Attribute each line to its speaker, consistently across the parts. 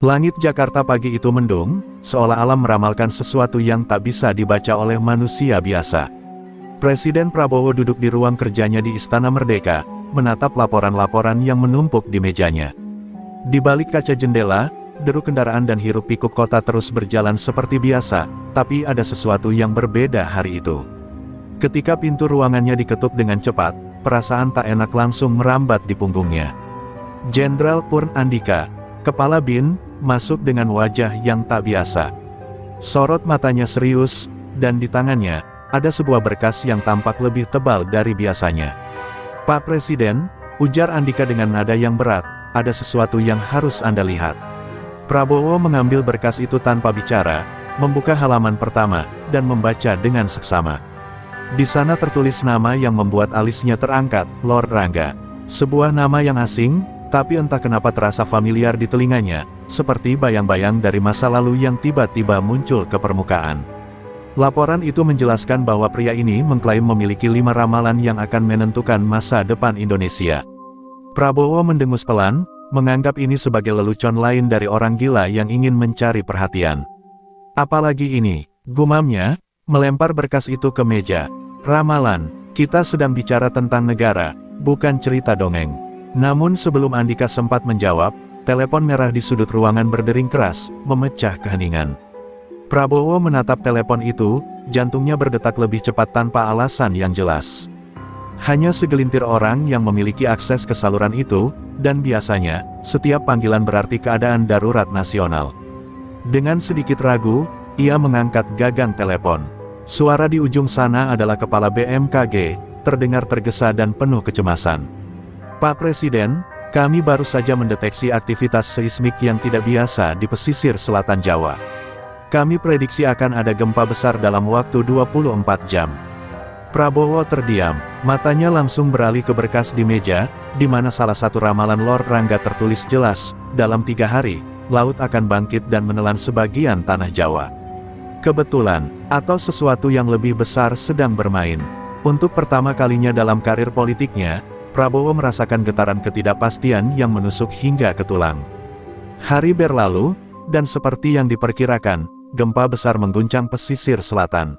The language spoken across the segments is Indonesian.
Speaker 1: Langit Jakarta pagi itu mendung, seolah alam meramalkan sesuatu yang tak bisa dibaca oleh manusia biasa. Presiden Prabowo duduk di ruang kerjanya di Istana Merdeka, menatap laporan-laporan yang menumpuk di mejanya. Di balik kaca jendela, deru kendaraan dan hiruk pikuk kota terus berjalan seperti biasa, tapi ada sesuatu yang berbeda hari itu. Ketika pintu ruangannya diketuk dengan cepat, perasaan tak enak langsung merambat di punggungnya. Jenderal Purn Andika, Kepala BIN, masuk dengan wajah yang tak biasa. Sorot matanya serius, dan di tangannya, ada sebuah berkas yang tampak lebih tebal dari biasanya. "Pak Presiden," ujar Andika dengan nada yang berat, "ada sesuatu yang harus Anda lihat." Prabowo mengambil berkas itu tanpa bicara, membuka halaman pertama, dan membaca dengan seksama. Di sana tertulis nama yang membuat alisnya terangkat, Lord Rangga. Sebuah nama yang asing, tapi entah kenapa terasa familiar di telinganya, seperti bayang-bayang dari masa lalu yang tiba-tiba muncul ke permukaan. Laporan itu menjelaskan bahwa pria ini mengklaim memiliki 5 ramalan yang akan menentukan masa depan Indonesia. Prabowo mendengus pelan, menganggap ini sebagai lelucon lain dari orang gila yang ingin mencari perhatian. "Apalagi ini," gumamnya, melempar berkas itu ke meja. "Ramalan, kita sedang bicara tentang negara, bukan cerita dongeng." Namun sebelum Andika sempat menjawab, telepon merah di sudut ruangan berdering keras, memecah keheningan. Prabowo menatap telepon itu, jantungnya berdetak lebih cepat tanpa alasan yang jelas. Hanya segelintir orang yang memiliki akses ke saluran itu, dan biasanya, setiap panggilan berarti keadaan darurat nasional. Dengan sedikit ragu, ia mengangkat gagang telepon. Suara di ujung sana adalah Kepala BMKG, terdengar tergesa dan penuh kecemasan. "Pak Presiden, kami baru saja mendeteksi aktivitas seismik yang tidak biasa di pesisir selatan Jawa. Kami prediksi akan ada gempa besar dalam waktu 24 jam. Prabowo terdiam, matanya langsung beralih ke berkas di meja, di mana salah satu ramalan Lord Rangga tertulis jelas, dalam 3 hari, laut akan bangkit dan menelan sebagian tanah Jawa. Kebetulan, atau sesuatu yang lebih besar sedang bermain. Untuk pertama kalinya dalam karir politiknya, Prabowo merasakan getaran ketidakpastian yang menusuk hingga ke tulang. Hari berlalu, dan seperti yang diperkirakan, gempa besar mengguncang pesisir selatan.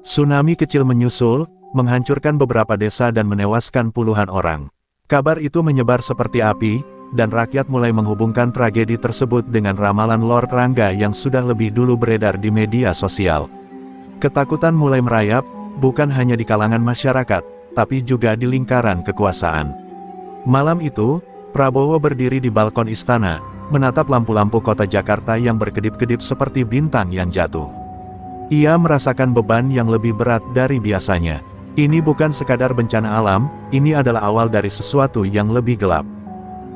Speaker 1: Tsunami kecil menyusul, menghancurkan beberapa desa dan menewaskan puluhan orang. Kabar itu menyebar seperti api, dan rakyat mulai menghubungkan tragedi tersebut dengan ramalan Lord Rangga yang sudah lebih dulu beredar di media sosial. Ketakutan mulai merayap, bukan hanya di kalangan masyarakat, tapi juga di lingkaran kekuasaan. Malam itu, Prabowo berdiri di balkon istana, menatap lampu-lampu kota Jakarta yang berkedip-kedip seperti bintang yang jatuh. Ia merasakan beban yang lebih berat dari biasanya. Ini bukan sekadar bencana alam, ini adalah awal dari sesuatu yang lebih gelap.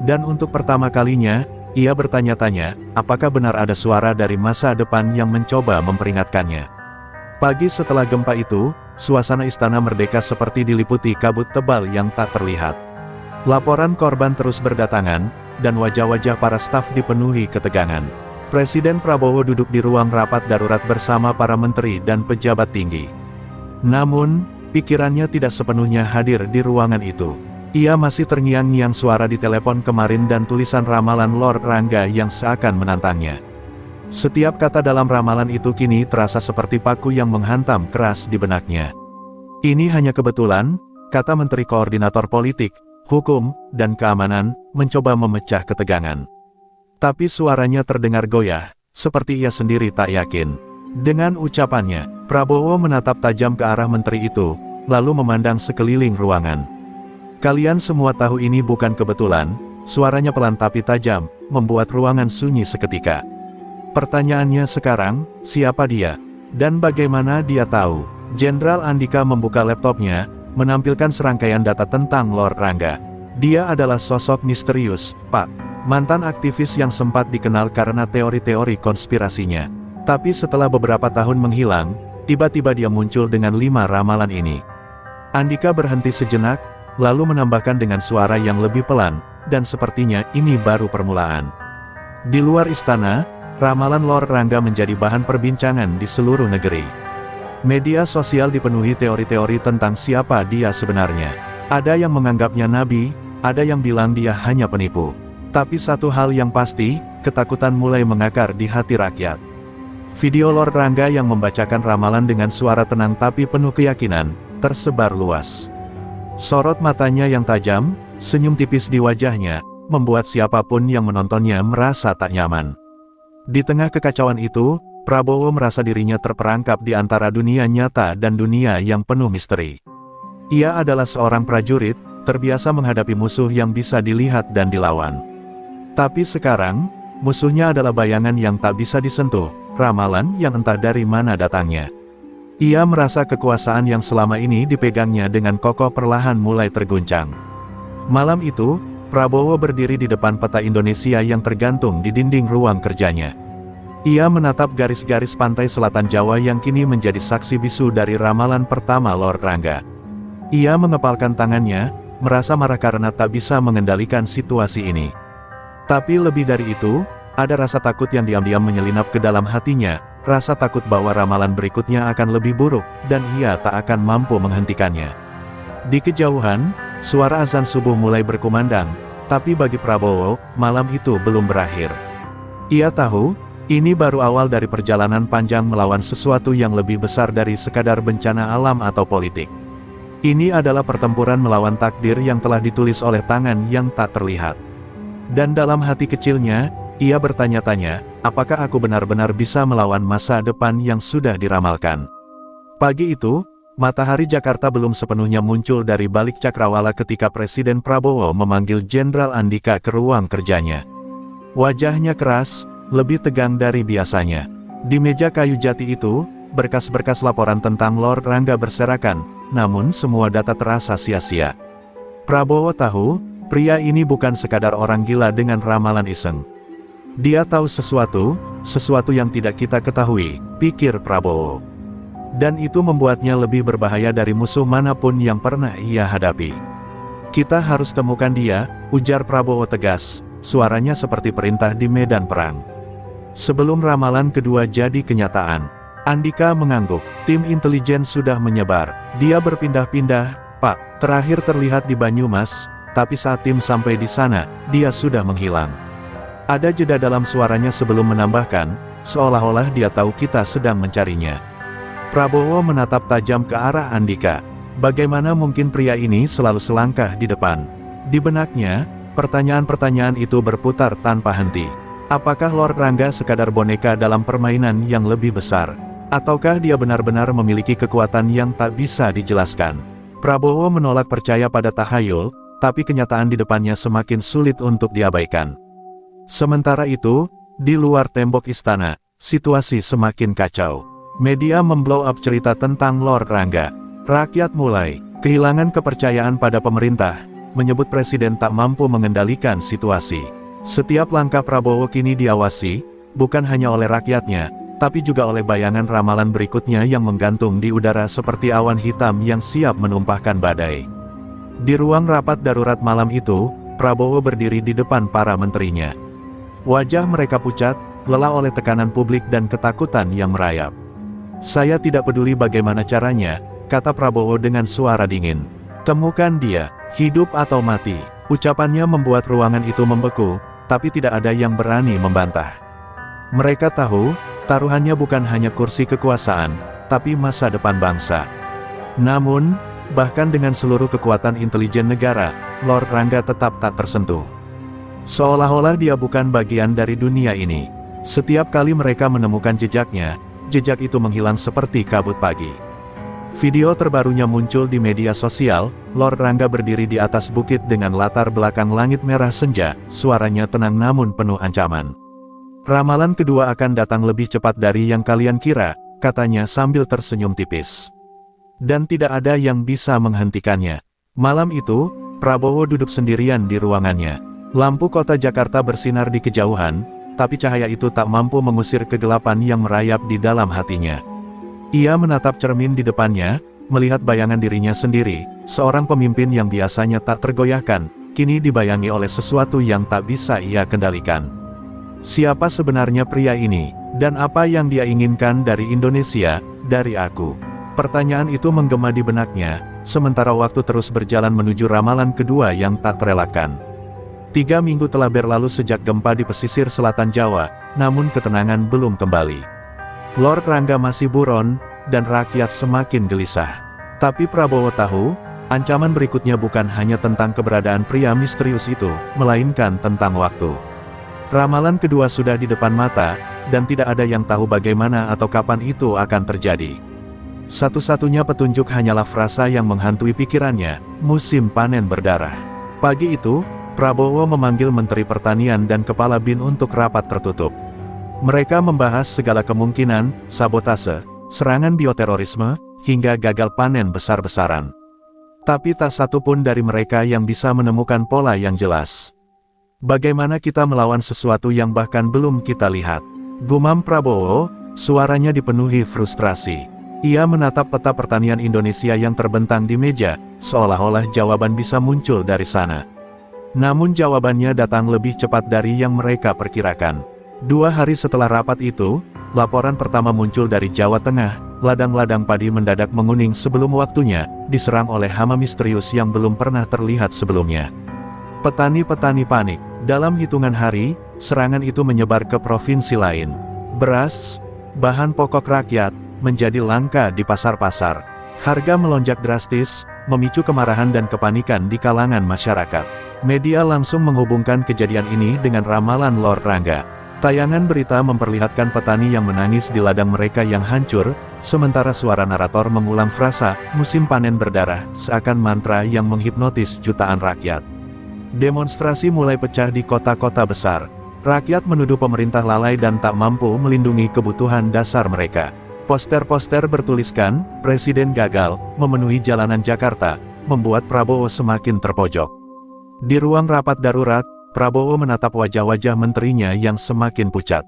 Speaker 1: Dan untuk pertama kalinya, ia bertanya-tanya, apakah benar ada suara dari masa depan yang mencoba memperingatkannya. Pagi setelah gempa itu, suasana Istana Merdeka seperti diliputi kabut tebal yang tak terlihat. Laporan korban terus berdatangan, dan wajah-wajah para staf dipenuhi ketegangan. Presiden Prabowo duduk di ruang rapat darurat bersama para menteri dan pejabat tinggi. Namun, pikirannya tidak sepenuhnya hadir di ruangan itu. Ia masih terngiang-ngiang suara di telepon kemarin dan tulisan ramalan Lord Rangga yang seakan menantangnya. Setiap kata dalam ramalan itu kini terasa seperti paku yang menghantam keras di benaknya. "Ini hanya kebetulan," kata Menteri Koordinator Politik, Hukum, dan Keamanan, mencoba memecah ketegangan. Tapi suaranya terdengar goyah, seperti ia sendiri tak yakin. Dengan ucapannya, Prabowo menatap tajam ke arah menteri itu, lalu memandang sekeliling ruangan. "Kalian semua tahu ini bukan kebetulan," suaranya pelan tapi tajam, membuat ruangan sunyi seketika. "Pertanyaannya sekarang, siapa dia? Dan bagaimana dia tahu?" Jenderal Andika membuka laptopnya, menampilkan serangkaian data tentang Lord Rangga. "Dia adalah sosok misterius, Pak. Mantan aktivis yang sempat dikenal karena teori-teori konspirasinya. Tapi setelah beberapa tahun menghilang, tiba-tiba dia muncul dengan 5 ramalan ini." Andika berhenti sejenak, lalu menambahkan dengan suara yang lebih pelan, "Dan sepertinya ini baru permulaan." Di luar istana, ramalan Lord Rangga menjadi bahan perbincangan di seluruh negeri. Media sosial dipenuhi teori-teori tentang siapa dia sebenarnya. Ada yang menganggapnya nabi, ada yang bilang dia hanya penipu. Tapi satu hal yang pasti, ketakutan mulai mengakar di hati rakyat. Video Lord Rangga yang membacakan ramalan dengan suara tenang tapi penuh keyakinan, tersebar luas. Sorot matanya yang tajam, senyum tipis di wajahnya, membuat siapapun yang menontonnya merasa tak nyaman. Di tengah kekacauan itu, Prabowo merasa dirinya terperangkap di antara dunia nyata dan dunia yang penuh misteri. Ia adalah seorang prajurit, terbiasa menghadapi musuh yang bisa dilihat dan dilawan. Tapi sekarang, musuhnya adalah bayangan yang tak bisa disentuh, ramalan yang entah dari mana datangnya. Ia merasa kekuasaan yang selama ini dipegangnya dengan kokoh perlahan mulai terguncang. Malam itu, Prabowo berdiri di depan peta Indonesia yang tergantung di dinding ruang kerjanya. Ia menatap garis-garis pantai selatan Jawa yang kini menjadi saksi bisu dari ramalan pertama Lord Rangga. Ia mengepalkan tangannya, merasa marah karena tak bisa mengendalikan situasi ini. Tapi lebih dari itu, ada rasa takut yang diam-diam menyelinap ke dalam hatinya, rasa takut bahwa ramalan berikutnya akan lebih buruk, dan ia tak akan mampu menghentikannya. Di kejauhan, suara azan subuh mulai berkumandang, tapi bagi Prabowo, malam itu belum berakhir. Ia tahu, ini baru awal dari perjalanan panjang melawan sesuatu yang lebih besar dari sekadar bencana alam atau politik. Ini adalah pertempuran melawan takdir yang telah ditulis oleh tangan yang tak terlihat. Dan dalam hati kecilnya, ia bertanya-tanya, apakah aku benar-benar bisa melawan masa depan yang sudah diramalkan? Pagi itu, matahari Jakarta belum sepenuhnya muncul dari balik cakrawala ketika Presiden Prabowo memanggil Jenderal Andika ke ruang kerjanya. Wajahnya keras, lebih tegang dari biasanya. Di meja kayu jati itu, berkas-berkas laporan tentang Lord Rangga berserakan, namun semua data terasa sia-sia. Prabowo tahu, pria ini bukan sekadar orang gila dengan ramalan iseng. Dia tahu sesuatu yang tidak kita ketahui, pikir Prabowo. Dan itu membuatnya lebih berbahaya dari musuh manapun yang pernah ia hadapi. Kita harus temukan dia, ujar Prabowo tegas, suaranya seperti perintah di medan perang. Sebelum ramalan kedua jadi kenyataan, Andika mengangguk, tim intelijen sudah menyebar, dia berpindah-pindah, Pak, terakhir terlihat di Banyumas, tapi saat tim sampai di sana, dia sudah menghilang. Ada jeda dalam suaranya sebelum menambahkan, seolah-olah dia tahu kita sedang mencarinya. Prabowo menatap tajam ke arah Andika. Bagaimana mungkin pria ini selalu selangkah di depan? Di benaknya, pertanyaan-pertanyaan itu berputar tanpa henti. Apakah Lord Rangga sekadar boneka dalam permainan yang lebih besar? Ataukah dia benar-benar memiliki kekuatan yang tak bisa dijelaskan? Prabowo menolak percaya pada tahayul, tapi kenyataan di depannya semakin sulit untuk diabaikan. Sementara itu, di luar tembok istana, situasi semakin kacau. Media memblow up cerita tentang Lord Rangga. Rakyat mulai kehilangan kepercayaan pada pemerintah, menyebut presiden tak mampu mengendalikan situasi. Setiap langkah Prabowo kini diawasi, bukan hanya oleh rakyatnya, tapi juga oleh bayangan ramalan berikutnya yang menggantung di udara seperti awan hitam yang siap menumpahkan badai. Di ruang rapat darurat malam itu, Prabowo berdiri di depan para menterinya. Wajah mereka pucat, lelah oleh tekanan publik dan ketakutan yang merayap. Saya tidak peduli bagaimana caranya, kata Prabowo dengan suara dingin. Temukan dia, hidup atau mati. Ucapannya membuat ruangan itu membeku, tapi tidak ada yang berani membantah. Mereka tahu, taruhannya bukan hanya kursi kekuasaan, tapi masa depan bangsa. Namun, bahkan dengan seluruh kekuatan intelijen negara, Lord Rangga tetap tak tersentuh. Seolah-olah dia bukan bagian dari dunia ini. Setiap kali mereka menemukan jejaknya, jejak itu menghilang seperti kabut pagi. Video terbarunya muncul di media sosial, Lord Rangga berdiri di atas bukit dengan latar belakang langit merah senja, suaranya tenang namun penuh ancaman. Ramalan kedua akan datang lebih cepat dari yang kalian kira, katanya sambil tersenyum tipis. Dan tidak ada yang bisa menghentikannya. Malam itu, Prabowo duduk sendirian di ruangannya. Lampu kota Jakarta bersinar di kejauhan, tapi cahaya itu tak mampu mengusir kegelapan yang merayap di dalam hatinya. Ia menatap cermin di depannya, melihat bayangan dirinya sendiri, seorang pemimpin yang biasanya tak tergoyahkan, kini dibayangi oleh sesuatu yang tak bisa ia kendalikan. Siapa sebenarnya pria ini, dan apa yang dia inginkan dari Indonesia, dari aku? Pertanyaan itu menggema di benaknya, sementara waktu terus berjalan menuju ramalan kedua yang tak terelakkan. 3 minggu telah berlalu sejak gempa di pesisir selatan Jawa, namun ketenangan belum kembali. Lord Rangga masih buron, dan rakyat semakin gelisah. Tapi Prabowo tahu, ancaman berikutnya bukan hanya tentang keberadaan pria misterius itu, melainkan tentang waktu. Ramalan kedua sudah di depan mata, dan tidak ada yang tahu bagaimana atau kapan itu akan terjadi. Satu-satunya petunjuk hanyalah frasa yang menghantui pikirannya, musim panen berdarah. Pagi itu, Prabowo memanggil Menteri Pertanian dan Kepala BIN untuk rapat tertutup. Mereka membahas segala kemungkinan, sabotase, serangan bioterorisme, hingga gagal panen besar-besaran. Tapi tak satu pun dari mereka yang bisa menemukan pola yang jelas. Bagaimana kita melawan sesuatu yang bahkan belum kita lihat? Gumam Prabowo, suaranya dipenuhi frustrasi. Ia menatap peta pertanian Indonesia yang terbentang di meja, seolah-olah jawaban bisa muncul dari sana. Namun jawabannya datang lebih cepat dari yang mereka perkirakan. 2 hari setelah rapat itu, laporan pertama muncul dari Jawa Tengah. Ladang-ladang padi mendadak menguning sebelum waktunya, diserang oleh hama misterius yang belum pernah terlihat sebelumnya. Petani-petani panik. Dalam hitungan hari, serangan itu menyebar ke provinsi lain. Beras, bahan pokok rakyat, menjadi langka di pasar-pasar. Harga melonjak drastis, memicu kemarahan dan kepanikan di kalangan masyarakat. Media langsung menghubungkan kejadian ini dengan ramalan Lord Rangga. Tayangan berita memperlihatkan petani yang menangis di ladang mereka yang hancur, sementara suara narator mengulang frasa, musim panen berdarah, seakan mantra yang menghipnotis jutaan rakyat. Demonstrasi mulai pecah di kota-kota besar. Rakyat menuduh pemerintah lalai dan tak mampu melindungi kebutuhan dasar mereka. Poster-poster bertuliskan, Presiden gagal, memenuhi jalanan Jakarta, membuat Prabowo semakin terpojok. Di ruang rapat darurat, Prabowo menatap wajah-wajah menterinya yang semakin pucat.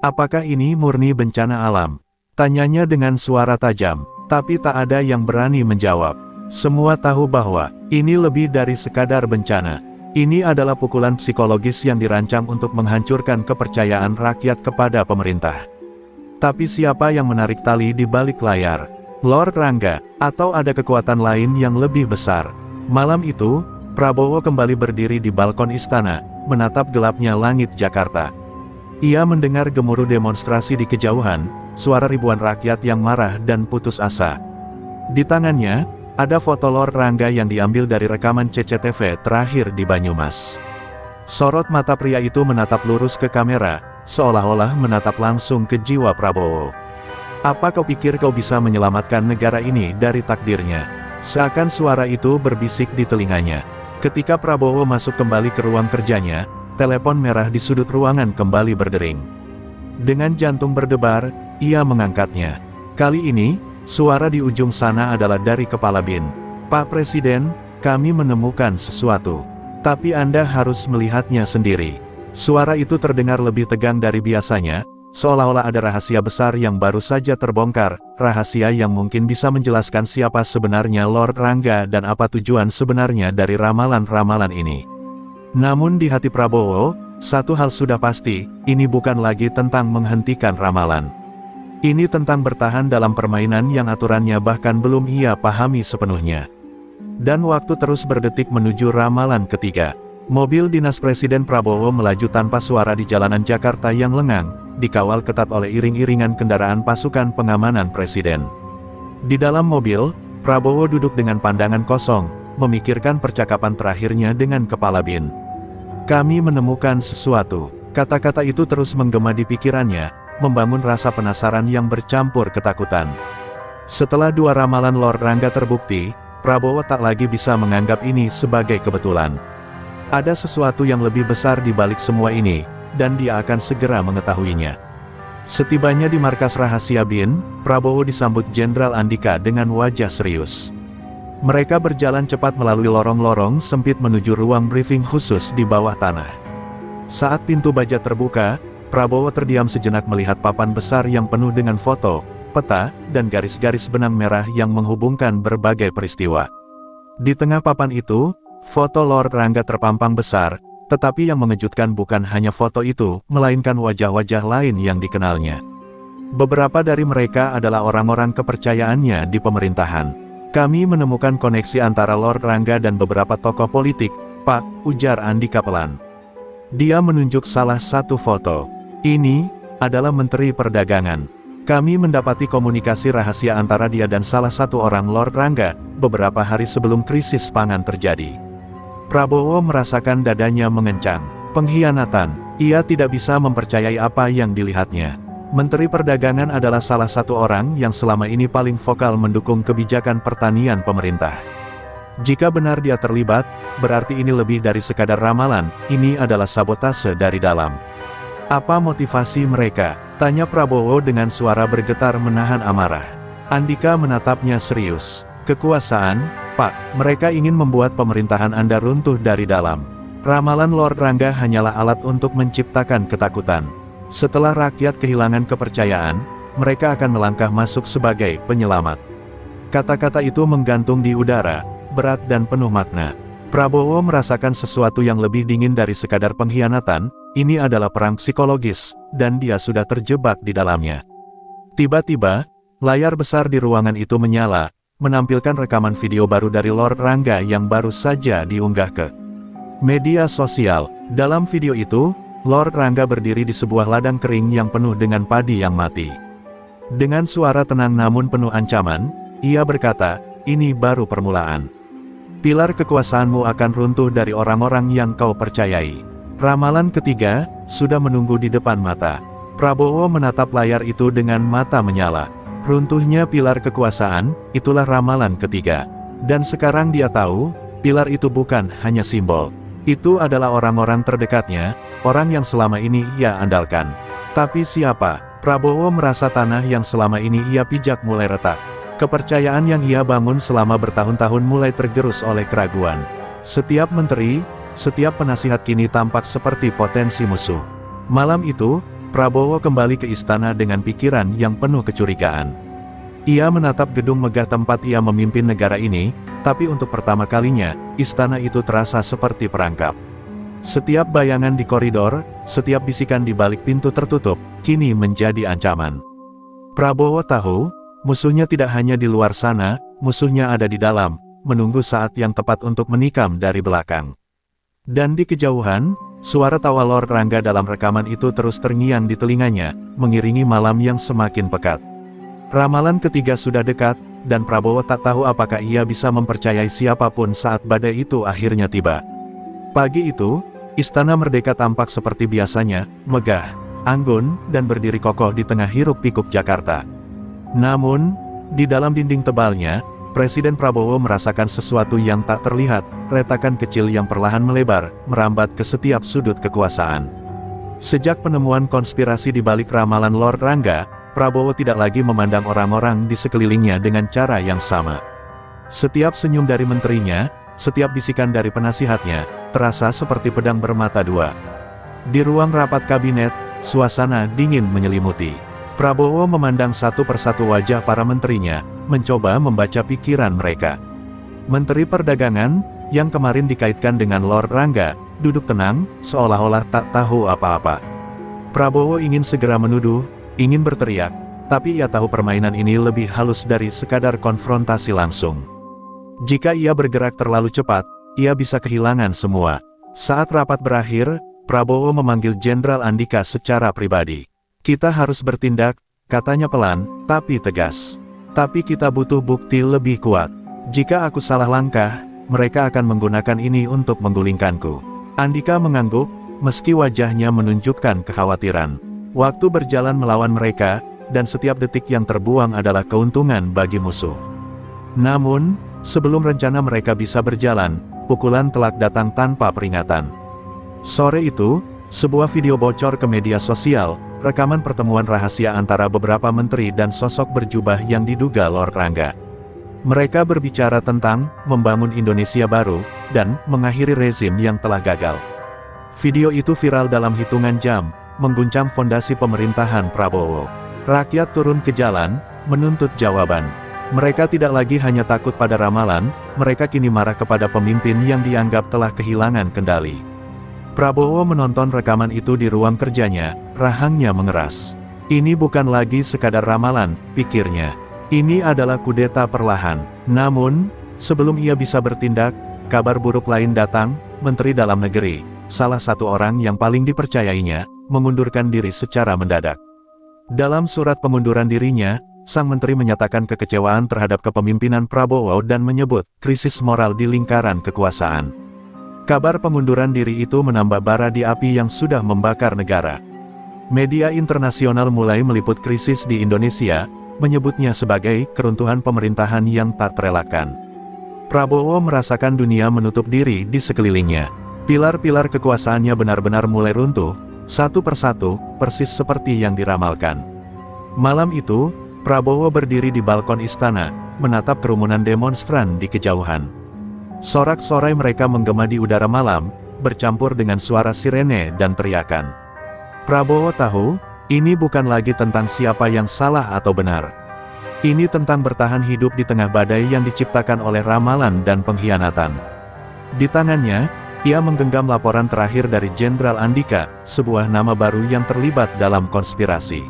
Speaker 1: Apakah ini murni bencana alam? Tanyanya dengan suara tajam, tapi tak ada yang berani menjawab. Semua tahu bahwa, ini lebih dari sekadar bencana. Ini adalah pukulan psikologis yang dirancang untuk menghancurkan kepercayaan rakyat kepada pemerintah. Tapi siapa yang menarik tali di balik layar? Lord Rangga, atau ada kekuatan lain yang lebih besar? Malam itu, Prabowo kembali berdiri di balkon istana, menatap gelapnya langit Jakarta. Ia mendengar gemuruh demonstrasi di kejauhan, suara ribuan rakyat yang marah dan putus asa. Di tangannya, ada foto Lord Rangga yang diambil dari rekaman CCTV terakhir di Banyumas. Sorot mata pria itu menatap lurus ke kamera, seolah-olah menatap langsung ke jiwa Prabowo. Apa kau pikir kau bisa menyelamatkan negara ini dari takdirnya? Seakan suara itu berbisik di telinganya. Ketika Prabowo masuk kembali ke ruang kerjanya, telepon merah di sudut ruangan kembali berdering. Dengan jantung berdebar, ia mengangkatnya. Kali ini, suara di ujung sana adalah dari Kepala BIN. Pak Presiden, kami menemukan sesuatu. Tapi Anda harus melihatnya sendiri. Suara itu terdengar lebih tegang dari biasanya, seolah-olah ada rahasia besar yang baru saja terbongkar, rahasia yang mungkin bisa menjelaskan siapa sebenarnya Lord Rangga dan apa tujuan sebenarnya dari ramalan-ramalan ini. Namun di hati Prabowo, satu hal sudah pasti, ini bukan lagi tentang menghentikan ramalan. Ini tentang bertahan dalam permainan yang aturannya bahkan belum ia pahami sepenuhnya. Dan waktu terus berdetik menuju ramalan ketiga. Mobil dinas Presiden Prabowo melaju tanpa suara di jalanan Jakarta yang lengang, dikawal ketat oleh iring-iringan kendaraan pasukan pengamanan Presiden. Di dalam mobil, Prabowo duduk dengan pandangan kosong, memikirkan percakapan terakhirnya dengan Kepala BIN. Kami menemukan sesuatu. Kata-kata itu terus menggema di pikirannya, membangun rasa penasaran yang bercampur ketakutan. Setelah 2 ramalan Lord Rangga terbukti, Prabowo tak lagi bisa menganggap ini sebagai kebetulan. Ada sesuatu yang lebih besar di balik semua ini, dan dia akan segera mengetahuinya. Setibanya di markas rahasia BIN, Prabowo disambut Jenderal Andika dengan wajah serius. Mereka berjalan cepat melalui lorong-lorong sempit menuju ruang briefing khusus di bawah tanah. Saat pintu baja terbuka, Prabowo terdiam sejenak melihat papan besar yang penuh dengan foto, peta, dan garis-garis benang merah yang menghubungkan berbagai peristiwa. Di tengah papan itu, foto Lord Rangga terpampang besar, tetapi yang mengejutkan bukan hanya foto itu, melainkan wajah-wajah lain yang dikenalnya. Beberapa dari mereka adalah orang-orang kepercayaannya di pemerintahan. Kami menemukan koneksi antara Lord Rangga dan beberapa tokoh politik, "Pak," ujar Andika pelan. Dia menunjuk salah satu foto. "Ini adalah Menteri Perdagangan. Kami mendapati komunikasi rahasia antara dia dan salah satu orang Lord Rangga, beberapa hari sebelum krisis pangan terjadi." Prabowo merasakan dadanya mengencang. Pengkhianatan. Ia tidak bisa mempercayai apa yang dilihatnya. Menteri Perdagangan adalah salah satu orang yang selama ini paling vokal mendukung kebijakan pertanian pemerintah. Jika benar dia terlibat, berarti ini lebih dari sekadar ramalan, ini adalah sabotase dari dalam. "Apa motivasi mereka?" tanya Prabowo dengan suara bergetar menahan amarah. Andika menatapnya serius. "Kekuasaan, Pak. Mereka ingin membuat pemerintahan Anda runtuh dari dalam. Ramalan Lord Rangga hanyalah alat untuk menciptakan ketakutan. Setelah rakyat kehilangan kepercayaan, mereka akan melangkah masuk sebagai penyelamat." Kata-kata itu menggantung di udara, berat dan penuh makna. Prabowo merasakan sesuatu yang lebih dingin dari sekadar pengkhianatan. Ini adalah perang psikologis, dan dia sudah terjebak di dalamnya. Tiba-tiba, layar besar di ruangan itu menyala, menampilkan rekaman video baru dari Lord Rangga yang baru saja diunggah ke media sosial. Dalam video itu, Lord Rangga berdiri di sebuah ladang kering yang penuh dengan padi yang mati. Dengan suara tenang namun penuh ancaman, ia berkata, "Ini baru permulaan. Pilar kekuasaanmu akan runtuh dari orang-orang yang kau percayai. Ramalan ketiga sudah menunggu di depan mata." Prabowo menatap layar itu dengan mata menyala. Runtuhnya pilar kekuasaan, itulah ramalan ketiga. Dan sekarang dia tahu, pilar itu bukan hanya simbol. Itu adalah orang-orang terdekatnya, orang yang selama ini ia andalkan. Tapi siapa? Prabowo merasa tanah yang selama ini ia pijak mulai retak. Kepercayaan yang ia bangun selama bertahun-tahun mulai tergerus oleh keraguan. Setiap menteri, setiap penasihat kini tampak seperti potensi musuh. Malam itu, Prabowo kembali ke istana dengan pikiran yang penuh kecurigaan. Ia menatap gedung megah tempat ia memimpin negara ini, tapi untuk pertama kalinya, istana itu terasa seperti perangkap. Setiap bayangan di koridor, setiap bisikan di balik pintu tertutup, kini menjadi ancaman. Prabowo tahu, musuhnya tidak hanya di luar sana, musuhnya ada di dalam, menunggu saat yang tepat untuk menikam dari belakang. Dan di kejauhan, suara tawa Lord Rangga dalam rekaman itu terus terngiang di telinganya, mengiringi malam yang semakin pekat. Ramalan ketiga sudah dekat, dan Prabowo tak tahu apakah ia bisa mempercayai siapapun saat badai itu akhirnya tiba. Pagi itu, Istana Merdeka tampak seperti biasanya, megah, anggun, dan berdiri kokoh di tengah hiruk-pikuk Jakarta. Namun, di dalam dinding tebalnya, Presiden Prabowo merasakan sesuatu yang tak terlihat, retakan kecil yang perlahan melebar, merambat ke setiap sudut kekuasaan. Sejak penemuan konspirasi di balik ramalan Lord Rangga, Prabowo tidak lagi memandang orang-orang di sekelilingnya dengan cara yang sama. Setiap senyum dari menterinya, setiap bisikan dari penasihatnya, terasa seperti pedang bermata dua. Di ruang rapat kabinet, suasana dingin menyelimuti. Prabowo memandang satu persatu wajah para menterinya, mencoba membaca pikiran mereka. Menteri Perdagangan, yang kemarin dikaitkan dengan Lord Rangga, duduk tenang, seolah-olah tak tahu apa-apa. Prabowo ingin segera menuduh, ingin berteriak, tapi ia tahu permainan ini lebih halus dari sekadar konfrontasi langsung. Jika ia bergerak terlalu cepat, ia bisa kehilangan semua. Saat rapat berakhir, Prabowo memanggil Jenderal Andika secara pribadi. "Kita harus bertindak," katanya pelan, tapi tegas. "Tapi kita butuh bukti lebih kuat. Jika aku salah langkah, mereka akan menggunakan ini untuk menggulingkanku." Andika mengangguk, meski wajahnya menunjukkan kekhawatiran. Waktu berjalan melawan mereka, dan setiap detik yang terbuang adalah keuntungan bagi musuh. Namun, sebelum rencana mereka bisa berjalan, pukulan telak datang tanpa peringatan. Sore itu, sebuah video bocor ke media sosial, rekaman pertemuan rahasia antara beberapa menteri dan sosok berjubah yang diduga Lord Rangga. Mereka berbicara tentang membangun Indonesia baru, dan mengakhiri rezim yang telah gagal. Video itu viral dalam hitungan jam, mengguncang fondasi pemerintahan Prabowo. Rakyat turun ke jalan, menuntut jawaban. Mereka tidak lagi hanya takut pada ramalan, mereka kini marah kepada pemimpin yang dianggap telah kehilangan kendali. Prabowo menonton rekaman itu di ruang kerjanya, rahangnya mengeras. Ini bukan lagi sekadar ramalan, pikirnya. Ini adalah kudeta perlahan. Namun, sebelum ia bisa bertindak, kabar buruk lain datang. Menteri Dalam Negeri, salah satu orang yang paling dipercayainya, mengundurkan diri secara mendadak. Dalam surat pengunduran dirinya, sang menteri menyatakan kekecewaan terhadap kepemimpinan Prabowo dan menyebut krisis moral di lingkaran kekuasaan. Kabar pengunduran diri itu menambah bara di api yang sudah membakar negara. Media internasional mulai meliput krisis di Indonesia, menyebutnya sebagai keruntuhan pemerintahan yang tak terelakkan. Prabowo merasakan dunia menutup diri di sekelilingnya. Pilar-pilar kekuasaannya benar-benar mulai runtuh, satu persatu, persis seperti yang diramalkan. Malam itu, Prabowo berdiri di balkon istana, menatap kerumunan demonstran di kejauhan. Sorak-sorai mereka menggema di udara malam, bercampur dengan suara sirene dan teriakan. Prabowo tahu, ini bukan lagi tentang siapa yang salah atau benar. Ini tentang bertahan hidup di tengah badai yang diciptakan oleh ramalan dan pengkhianatan. Di tangannya, ia menggenggam laporan terakhir dari Jenderal Andika, sebuah nama baru yang terlibat dalam konspirasi.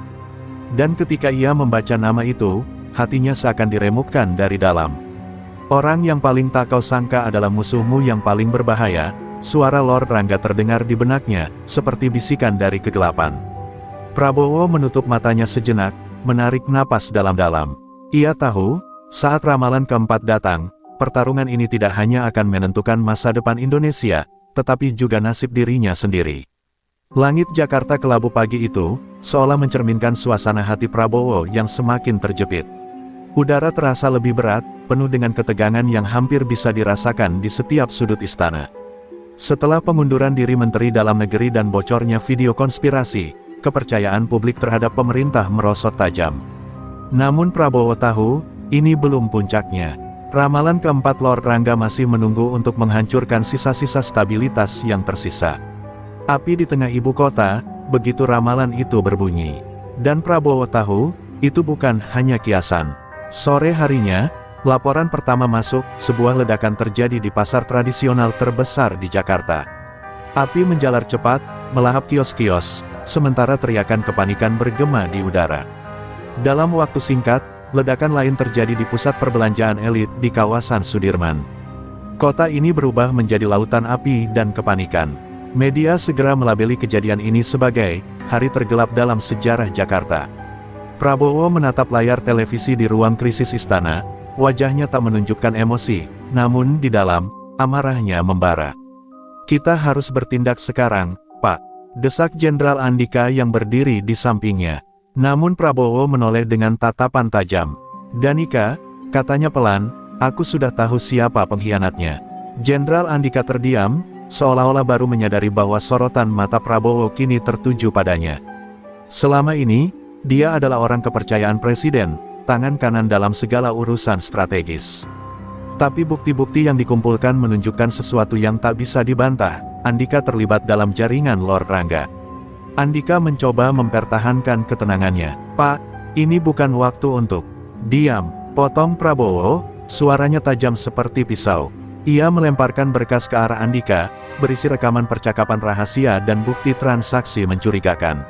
Speaker 1: Dan ketika ia membaca nama itu, hatinya seakan diremukkan dari dalam. Orang yang paling tak kau sangka adalah musuhmu yang paling berbahaya. Suara Lord Rangga terdengar di benaknya, seperti bisikan dari kegelapan. Prabowo menutup matanya sejenak, menarik napas dalam-dalam. Ia tahu, saat ramalan keempat datang, pertarungan ini tidak hanya akan menentukan masa depan Indonesia, tetapi juga nasib dirinya sendiri. Langit Jakarta kelabu pagi itu, seolah mencerminkan suasana hati Prabowo yang semakin terjepit. Udara terasa lebih berat, penuh dengan ketegangan yang hampir bisa dirasakan di setiap sudut istana. Setelah pengunduran diri Menteri Dalam Negeri dan bocornya video konspirasi, kepercayaan publik terhadap pemerintah merosot tajam. Namun Prabowo tahu, ini belum puncaknya. Ramalan keempat Lord Rangga masih menunggu untuk menghancurkan sisa-sisa stabilitas yang tersisa. Api di tengah ibu kota, begitu ramalan itu berbunyi. Dan Prabowo tahu, itu bukan hanya kiasan. Sore harinya, laporan pertama masuk, sebuah ledakan terjadi di pasar tradisional terbesar di Jakarta. Api menjalar cepat, melahap kios-kios, sementara teriakan kepanikan bergema di udara. Dalam waktu singkat, ledakan lain terjadi di pusat perbelanjaan elit di kawasan Sudirman. Kota ini berubah menjadi lautan api dan kepanikan. Media segera melabeli kejadian ini sebagai hari tergelap dalam sejarah Jakarta. Prabowo menatap layar televisi di ruang krisis istana, wajahnya tak menunjukkan emosi, namun di dalam, amarahnya membara. Kita harus bertindak sekarang, Pak, desak Jenderal Andika yang berdiri di sampingnya. Namun Prabowo menoleh dengan tatapan tajam. Danika, katanya pelan, aku sudah tahu siapa pengkhianatnya. Jenderal Andika terdiam, seolah-olah baru menyadari bahwa sorotan mata Prabowo kini tertuju padanya. Selama ini, dia adalah orang kepercayaan presiden, tangan kanan dalam segala urusan strategis. Tapi bukti-bukti yang dikumpulkan menunjukkan sesuatu yang tak bisa dibantah. Andika terlibat dalam jaringan Lord Rangga. Andika mencoba mempertahankan ketenangannya. Pak, ini bukan waktu untuk diam, potong Prabowo, suaranya tajam seperti pisau. Ia melemparkan berkas ke arah Andika, berisi rekaman percakapan rahasia dan bukti transaksi mencurigakan.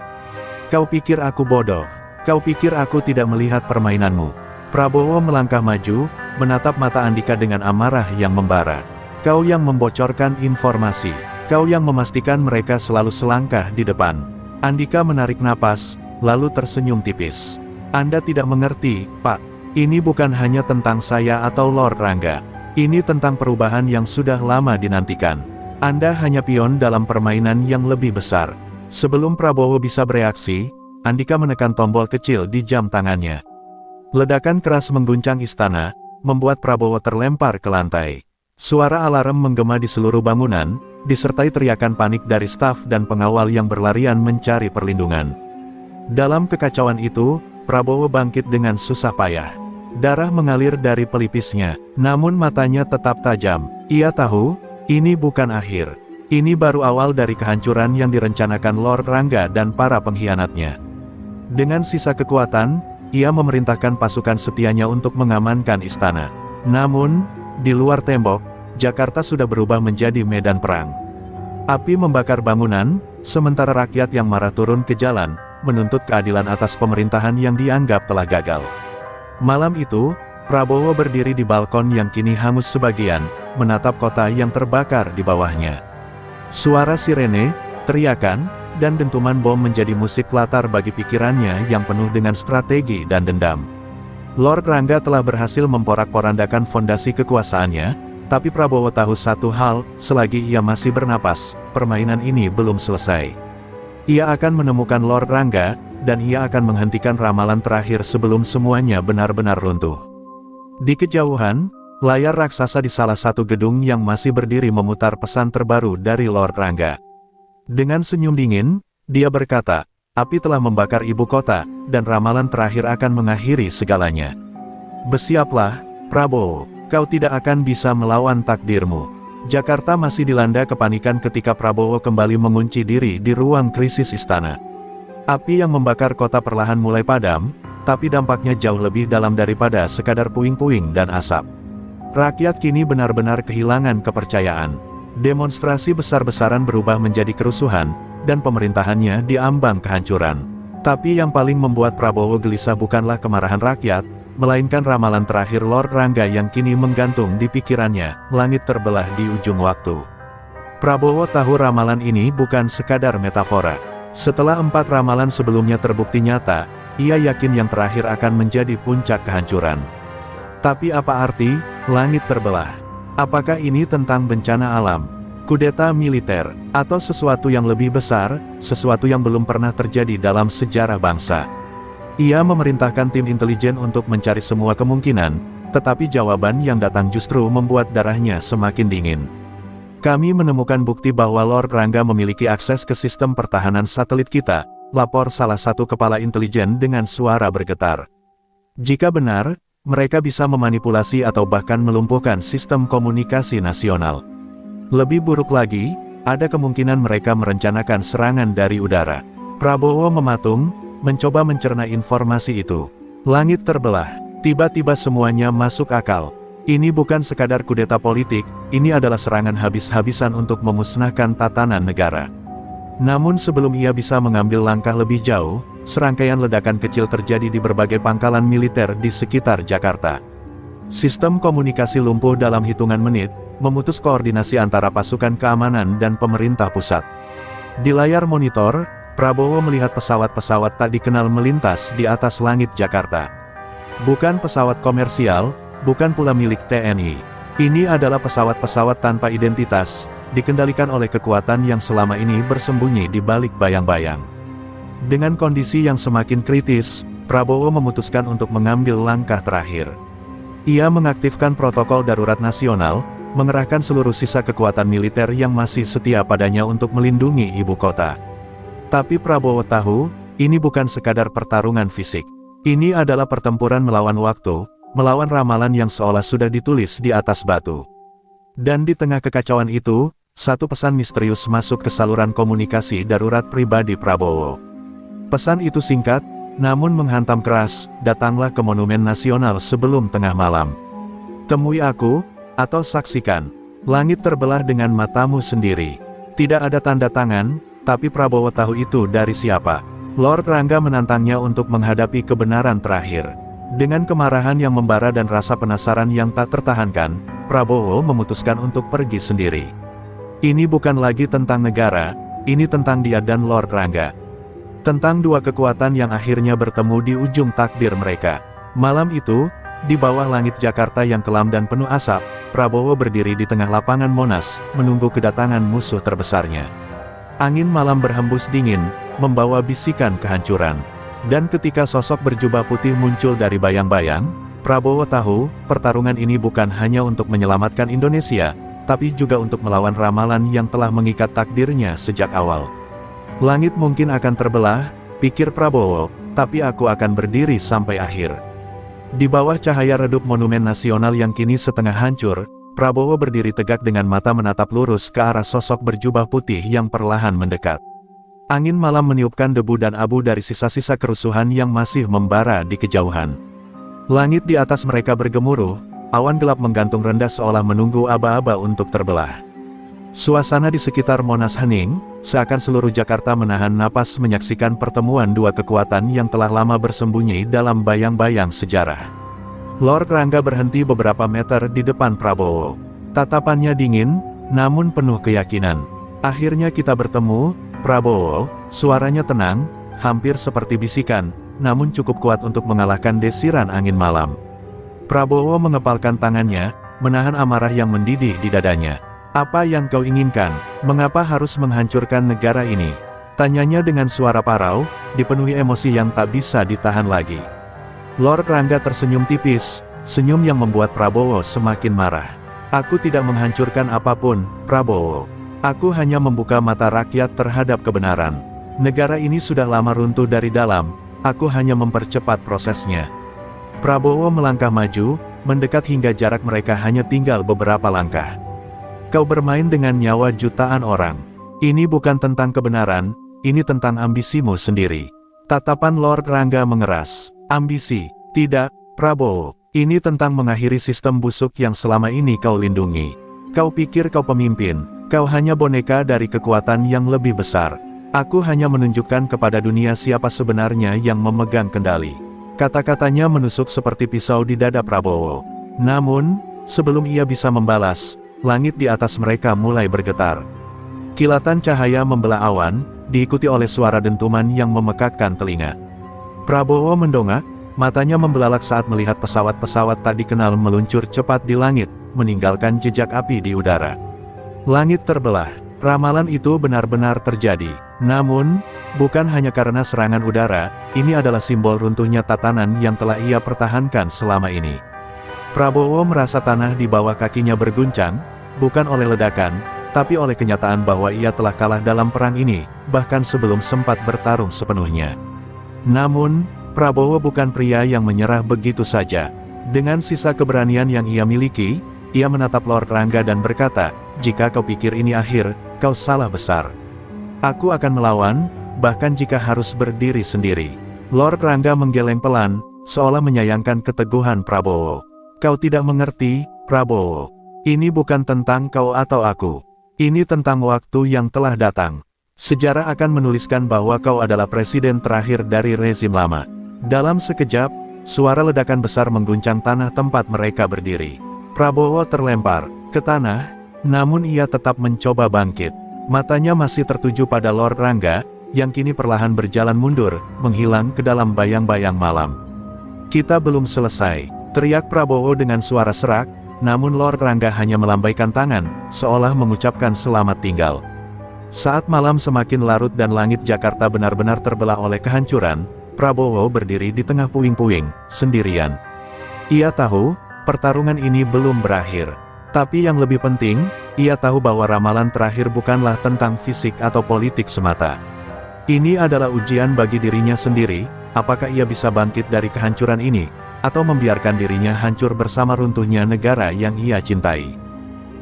Speaker 1: Kau pikir aku bodoh? Kau pikir aku tidak melihat permainanmu? Prabowo melangkah maju, menatap mata Andika dengan amarah yang membara. Kau yang membocorkan informasi. Kau yang memastikan mereka selalu selangkah di depan. Andika menarik napas, lalu tersenyum tipis. Anda tidak mengerti, Pak. Ini bukan hanya tentang saya atau Lord Rangga. Ini tentang perubahan yang sudah lama dinantikan. Anda hanya pion dalam permainan yang lebih besar. Sebelum Prabowo bisa bereaksi, Andika menekan tombol kecil di jam tangannya. Ledakan keras mengguncang istana, membuat Prabowo terlempar ke lantai. Suara alarm menggema di seluruh bangunan, disertai teriakan panik dari staf dan pengawal yang berlarian mencari perlindungan. Dalam kekacauan itu, Prabowo bangkit dengan susah payah. Darah mengalir dari pelipisnya, namun matanya tetap tajam. Ia tahu, ini bukan akhir. Ini baru awal dari kehancuran yang direncanakan Lord Rangga dan para pengkhianatnya. Dengan sisa kekuatan, ia memerintahkan pasukan setianya untuk mengamankan istana. Namun, di luar tembok, Jakarta sudah berubah menjadi medan perang. Api membakar bangunan, sementara rakyat yang marah turun ke jalan, menuntut keadilan atas pemerintahan yang dianggap telah gagal. Malam itu, Prabowo berdiri di balkon yang kini hangus sebagian, menatap kota yang terbakar di bawahnya. Suara sirene, teriakan, dan dentuman bom menjadi musik latar bagi pikirannya yang penuh dengan strategi dan dendam. Lord Rangga telah berhasil memporak-porandakan fondasi kekuasaannya, tapi Prabowo tahu satu hal, selagi ia masih bernapas, permainan ini belum selesai. Ia akan menemukan Lord Rangga, dan ia akan menghentikan ramalan terakhir sebelum semuanya benar-benar runtuh. Di kejauhan, layar raksasa di salah satu gedung yang masih berdiri memutar pesan terbaru dari Lord Rangga. Dengan senyum dingin, dia berkata, api telah membakar ibu kota, dan ramalan terakhir akan mengakhiri segalanya. Bersiaplah, Prabowo, kau tidak akan bisa melawan takdirmu. Jakarta masih dilanda kepanikan ketika Prabowo kembali mengunci diri di ruang krisis istana. Api yang membakar kota perlahan mulai padam, tapi dampaknya jauh lebih dalam daripada sekadar puing-puing dan asap. Rakyat kini benar-benar kehilangan kepercayaan. Demonstrasi besar-besaran berubah menjadi kerusuhan, dan pemerintahannya diambang kehancuran. Tapi yang paling membuat Prabowo gelisah bukanlah kemarahan rakyat, melainkan ramalan terakhir Lord Rangga yang kini menggantung di pikirannya, langit terbelah di ujung waktu. Prabowo tahu ramalan ini bukan sekadar metafora. Setelah 4 ramalan sebelumnya terbukti nyata, ia yakin yang terakhir akan menjadi puncak kehancuran. Tapi apa arti langit terbelah? Apakah ini tentang bencana alam, kudeta militer, atau sesuatu yang lebih besar, sesuatu yang belum pernah terjadi dalam sejarah bangsa? Ia memerintahkan tim intelijen untuk mencari semua kemungkinan, tetapi jawaban yang datang justru membuat darahnya semakin dingin. Kami menemukan bukti bahwa Lord Rangga memiliki akses ke sistem pertahanan satelit kita, lapor salah satu kepala intelijen dengan suara bergetar. Jika benar, mereka bisa memanipulasi atau bahkan melumpuhkan sistem komunikasi nasional. Lebih buruk lagi, ada kemungkinan mereka merencanakan serangan dari udara. Prabowo mematung, mencoba mencerna informasi itu. Langit terbelah, tiba-tiba semuanya masuk akal. Ini bukan sekadar kudeta politik, ini adalah serangan habis-habisan untuk memusnahkan tatanan negara. Namun sebelum ia bisa mengambil langkah lebih jauh, serangkaian ledakan kecil terjadi di berbagai pangkalan militer di sekitar Jakarta. Sistem komunikasi lumpuh dalam hitungan menit, memutus koordinasi antara pasukan keamanan dan pemerintah pusat. Di layar monitor, Prabowo melihat pesawat-pesawat tak dikenal melintas di atas langit Jakarta. Bukan pesawat komersial, bukan pula milik TNI. Ini adalah pesawat-pesawat tanpa identitas, dikendalikan oleh kekuatan yang selama ini bersembunyi di balik bayang-bayang. Dengan kondisi yang semakin kritis, Prabowo memutuskan untuk mengambil langkah terakhir. Ia mengaktifkan protokol darurat nasional, mengerahkan seluruh sisa kekuatan militer yang masih setia padanya untuk melindungi ibu kota. Tapi Prabowo tahu, ini bukan sekadar pertarungan fisik. Ini adalah pertempuran melawan waktu, melawan ramalan yang seolah sudah ditulis di atas batu. Dan di tengah kekacauan itu, satu pesan misterius masuk ke saluran komunikasi darurat pribadi Prabowo. Pesan itu singkat, namun menghantam keras, datanglah ke Monumen Nasional sebelum tengah malam. Temui aku, atau saksikan, langit terbelah dengan matamu sendiri. Tidak ada tanda tangan, tapi Prabowo tahu itu dari siapa. Lord Rangga menantangnya untuk menghadapi kebenaran terakhir. Dengan kemarahan yang membara dan rasa penasaran yang tak tertahankan, Prabowo memutuskan untuk pergi sendiri. Ini bukan lagi tentang negara, ini tentang dia dan Lord Rangga. Tentang dua kekuatan yang akhirnya bertemu di ujung takdir mereka. Malam itu, di bawah langit Jakarta yang kelam dan penuh asap, Prabowo berdiri di tengah lapangan Monas, menunggu kedatangan musuh terbesarnya. Angin malam berhembus dingin, membawa bisikan kehancuran. Dan ketika sosok berjubah putih muncul dari bayang-bayang, Prabowo tahu, pertarungan ini bukan hanya untuk menyelamatkan Indonesia, tapi juga untuk melawan ramalan yang telah mengikat takdirnya sejak awal. Langit mungkin akan terbelah, pikir Prabowo, tapi aku akan berdiri sampai akhir. Di bawah cahaya redup Monumen Nasional yang kini setengah hancur, Prabowo berdiri tegak dengan mata menatap lurus ke arah sosok berjubah putih yang perlahan mendekat. Angin malam meniupkan debu dan abu dari sisa-sisa kerusuhan yang masih membara di kejauhan. Langit di atas mereka bergemuruh, awan gelap menggantung rendah seolah menunggu aba-aba untuk terbelah. Suasana di sekitar Monas hening, seakan seluruh Jakarta menahan napas menyaksikan pertemuan dua kekuatan yang telah lama bersembunyi dalam bayang-bayang sejarah. Lord Rangga berhenti beberapa meter di depan Prabowo. Tatapannya dingin, namun penuh keyakinan. Akhirnya kita bertemu, Prabowo. Suaranya tenang, hampir seperti bisikan, namun cukup kuat untuk mengalahkan desiran angin malam. Prabowo mengepalkan tangannya, menahan amarah yang mendidih di dadanya. Apa yang kau inginkan? Mengapa harus menghancurkan negara ini? Tanyanya dengan suara parau, dipenuhi emosi yang tak bisa ditahan lagi. Lord Rangga tersenyum tipis, senyum yang membuat Prabowo semakin marah. Aku tidak menghancurkan apapun, Prabowo. Aku hanya membuka mata rakyat terhadap kebenaran. Negara ini sudah lama runtuh dari dalam, aku hanya mempercepat prosesnya. Prabowo melangkah maju, mendekat hingga jarak mereka hanya tinggal beberapa langkah. Kau bermain dengan nyawa jutaan orang. Ini bukan tentang kebenaran, ini tentang ambisimu sendiri. Tatapan Lord Rangga mengeras. Ambisi? Tidak, Prabowo. Ini tentang mengakhiri sistem busuk yang selama ini kau lindungi. Kau pikir kau pemimpin, kau hanya boneka dari kekuatan yang lebih besar. Aku hanya menunjukkan kepada dunia siapa sebenarnya yang memegang kendali. Kata-katanya menusuk seperti pisau di dada Prabowo. Namun, sebelum ia bisa membalas, langit di atas mereka mulai bergetar. Kilatan cahaya membelah awan, diikuti oleh suara dentuman yang memekakkan telinga. Prabowo mendongak, matanya membelalak saat melihat pesawat-pesawat tak dikenal meluncur cepat di langit, meninggalkan jejak api di udara. Langit terbelah. Ramalan itu benar-benar terjadi. Namun, bukan hanya karena serangan udara, ini adalah simbol runtuhnya tatanan yang telah ia pertahankan selama ini. Prabowo merasa tanah di bawah kakinya berguncang, bukan oleh ledakan, tapi oleh kenyataan bahwa ia telah kalah dalam perang ini, bahkan sebelum sempat bertarung sepenuhnya. Namun, Prabowo bukan pria yang menyerah begitu saja. Dengan sisa keberanian yang ia miliki, ia menatap Lord Rangga dan berkata, "Jika kau pikir ini akhir, kau salah besar. Aku akan melawan, bahkan jika harus berdiri sendiri." Lord Rangga menggeleng pelan, seolah menyayangkan keteguhan Prabowo. "Kau tidak mengerti, Prabowo. Ini bukan tentang kau atau aku. Ini tentang waktu yang telah datang. Sejarah akan menuliskan bahwa kau adalah presiden terakhir dari rezim lama." Dalam sekejap, suara ledakan besar mengguncang tanah tempat mereka berdiri. Prabowo terlempar ke tanah, namun ia tetap mencoba bangkit. Matanya masih tertuju pada Lord Rangga, yang kini perlahan berjalan mundur, menghilang ke dalam bayang-bayang malam. "Kita belum selesai," teriak Prabowo dengan suara serak, namun Lord Rangga hanya melambaikan tangan, seolah mengucapkan selamat tinggal. Saat malam semakin larut dan langit Jakarta benar-benar terbelah oleh kehancuran, Prabowo berdiri di tengah puing-puing, sendirian. Ia tahu, pertarungan ini belum berakhir. Tapi yang lebih penting, ia tahu bahwa ramalan terakhir bukanlah tentang fisik atau politik semata. Ini adalah ujian bagi dirinya sendiri, apakah ia bisa bangkit dari kehancuran ini, atau membiarkan dirinya hancur bersama runtuhnya negara yang ia cintai.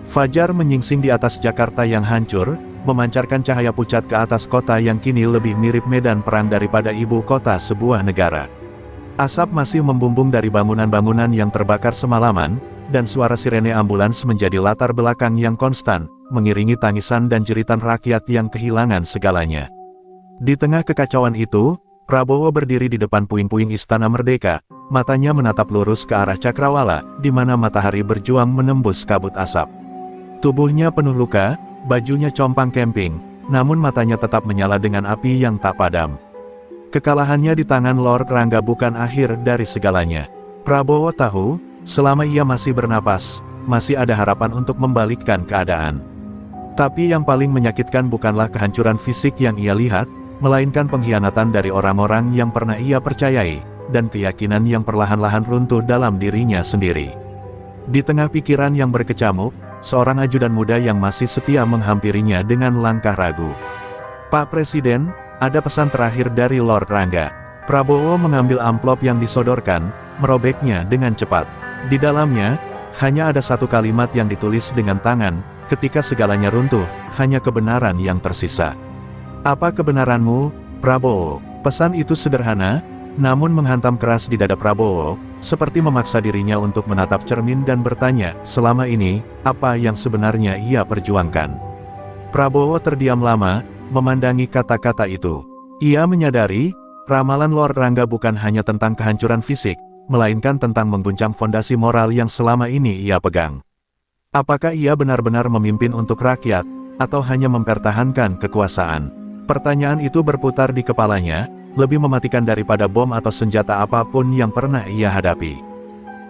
Speaker 1: Fajar menyingsing di atas Jakarta yang hancur, memancarkan cahaya pucat ke atas kota yang kini lebih mirip medan perang daripada ibu kota sebuah negara. Asap masih membumbung dari bangunan-bangunan yang terbakar semalaman, dan suara sirene ambulans menjadi latar belakang yang konstan, mengiringi tangisan dan jeritan rakyat yang kehilangan segalanya. Di tengah kekacauan itu, Prabowo berdiri di depan puing-puing Istana Merdeka, matanya menatap lurus ke arah Cakrawala, di mana matahari berjuang menembus kabut asap. Tubuhnya penuh luka, bajunya compang camping, namun matanya tetap menyala dengan api yang tak padam. Kekalahannya di tangan Lord Rangga bukan akhir dari segalanya. Prabowo tahu, selama ia masih bernapas, masih ada harapan untuk membalikkan keadaan. Tapi yang paling menyakitkan bukanlah kehancuran fisik yang ia lihat, melainkan pengkhianatan dari orang-orang yang pernah ia percayai, dan keyakinan yang perlahan-lahan runtuh dalam dirinya sendiri. Di tengah pikiran yang berkecamuk, seorang ajudan muda yang masih setia menghampirinya dengan langkah ragu. "Pak Presiden, ada pesan terakhir dari Lord Rangga." Prabowo mengambil amplop yang disodorkan, merobeknya dengan cepat. Di dalamnya, hanya ada satu kalimat yang ditulis dengan tangan, "Ketika segalanya runtuh, hanya kebenaran yang tersisa." "Apa kebenaranmu, Prabowo?" Pesan itu sederhana, namun menghantam keras di dada Prabowo, seperti memaksa dirinya untuk menatap cermin dan bertanya, selama ini, apa yang sebenarnya ia perjuangkan. Prabowo terdiam lama, memandangi kata-kata itu. Ia menyadari, ramalan Lord Rangga bukan hanya tentang kehancuran fisik, melainkan tentang mengguncang fondasi moral yang selama ini ia pegang. Apakah ia benar-benar memimpin untuk rakyat, atau hanya mempertahankan kekuasaan? Pertanyaan itu berputar di kepalanya, lebih mematikan daripada bom atau senjata apapun yang pernah ia hadapi.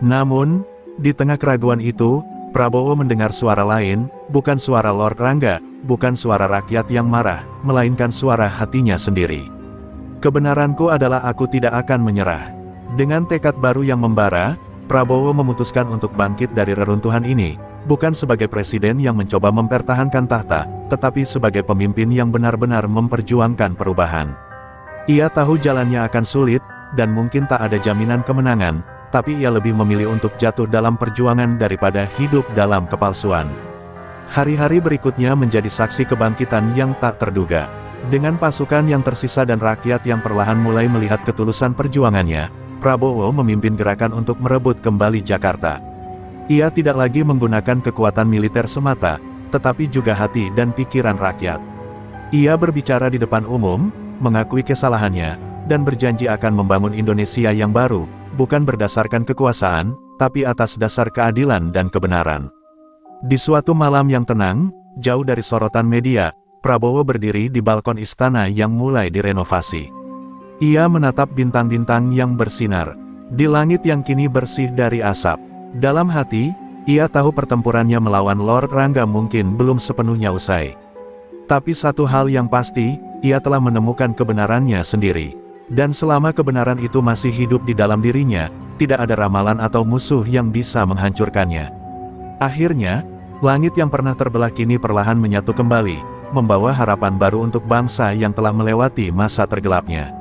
Speaker 1: Namun, di tengah keraguan itu, Prabowo mendengar suara lain, bukan suara Lord Rangga, bukan suara rakyat yang marah, melainkan suara hatinya sendiri. Kebenaranku adalah aku tidak akan menyerah. Dengan tekad baru yang membara, Prabowo memutuskan untuk bangkit dari reruntuhan ini, bukan sebagai presiden yang mencoba mempertahankan tahta, tetapi sebagai pemimpin yang benar-benar memperjuangkan perubahan. Ia tahu jalannya akan sulit, dan mungkin tak ada jaminan kemenangan, tapi ia lebih memilih untuk jatuh dalam perjuangan daripada hidup dalam kepalsuan. Hari-hari berikutnya menjadi saksi kebangkitan yang tak terduga. Dengan pasukan yang tersisa dan rakyat yang perlahan mulai melihat ketulusan perjuangannya, Prabowo memimpin gerakan untuk merebut kembali Jakarta. Ia tidak lagi menggunakan kekuatan militer semata, tetapi juga hati dan pikiran rakyat. Ia berbicara di depan umum, mengakui kesalahannya, dan berjanji akan membangun Indonesia yang baru, bukan berdasarkan kekuasaan, tapi atas dasar keadilan dan kebenaran. Di suatu malam yang tenang, jauh dari sorotan media, Prabowo berdiri di balkon istana yang mulai direnovasi. Ia menatap bintang-bintang yang bersinar, di langit yang kini bersih dari asap. Dalam hati, ia tahu pertempurannya melawan Lord Rangga mungkin belum sepenuhnya usai. Tapi satu hal yang pasti, ia telah menemukan kebenarannya sendiri. Dan selama kebenaran itu masih hidup di dalam dirinya, tidak ada ramalan atau musuh yang bisa menghancurkannya. Akhirnya, langit yang pernah terbelah kini perlahan menyatu kembali, membawa harapan baru untuk bangsa yang telah melewati masa tergelapnya.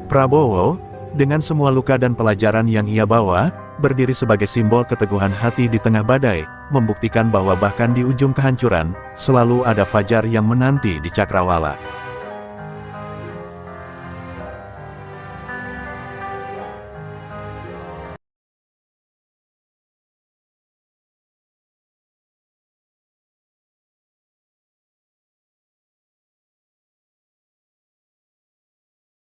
Speaker 1: Prabowo, dengan semua luka dan pelajaran yang ia bawa, berdiri sebagai simbol keteguhan hati di tengah badai, membuktikan bahwa bahkan di ujung kehancuran, selalu ada fajar yang menanti di cakrawala.